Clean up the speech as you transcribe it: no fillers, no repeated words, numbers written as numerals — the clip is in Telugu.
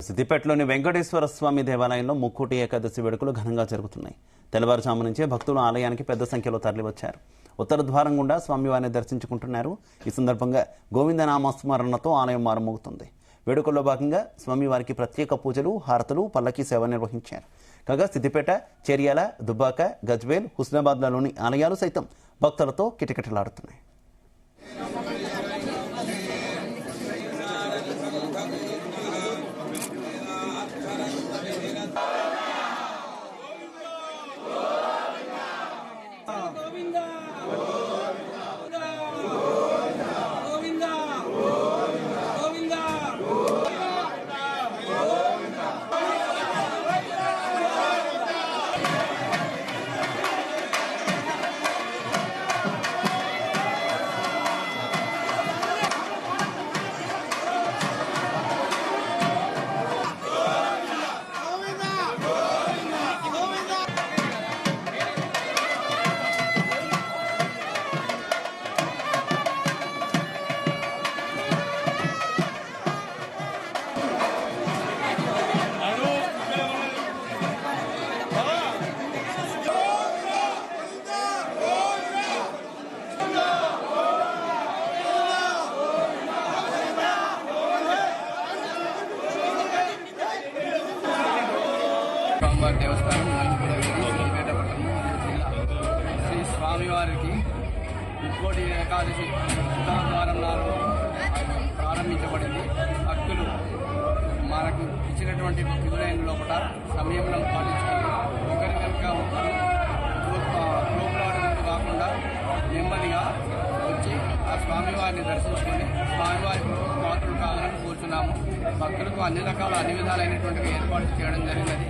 సిద్దిపేటలోని వెంకటేశ్వర స్వామి దేవాలయంలో ముక్కోటి ఏకాదశి వేడుకలు ఘనంగా జరుగుతున్నాయి. తెల్లవారుజాము నుంచే భక్తులు ఆలయానికి పెద్ద సంఖ్యలో తరలివచ్చారు. ఉత్తర ద్వారం గుండా స్వామివారిని దర్శించుకుంటున్నారు. ఈ సందర్భంగా గోవిందనామస్మరణతో ఆలయం మారుమోగుతుంది. వేడుకల్లో భాగంగా స్వామివారికి ప్రత్యేక పూజలు, హారతులు, పల్లకీ సేవ నిర్వహించారు. కాగా సిద్దిపేట, చేర్యాల, దుబ్బాక, గజ్వేల్, హుస్నాబాద్లలోని ఆలయాలు సైతం భక్తులతో కిటకిటలాడుతున్నాయి. దేవస్థానం సిద్దిపేట పట్టణం శ్రీ స్వామివారికి ముక్కోటి ఏకాదశి ఉత్తర ద్వారం నాడు ప్రారంభించబడింది. భక్తులు మనకు ఇచ్చినటువంటి క్యూలైన్ లోపల సమయంలో పాటించుకొని ఒకరి వెనుక ఒకరు లోపలాడుకుంటూ కాకుండా నెమ్మదిగా వచ్చి ఆ స్వామివారిని దర్శించుకొని స్వామివారి పాత్రలు కావాలని కోరుతున్నాము. భక్తులకు అన్ని విధాలైనటువంటి ఏర్పాట్లు చేయడం జరిగినది.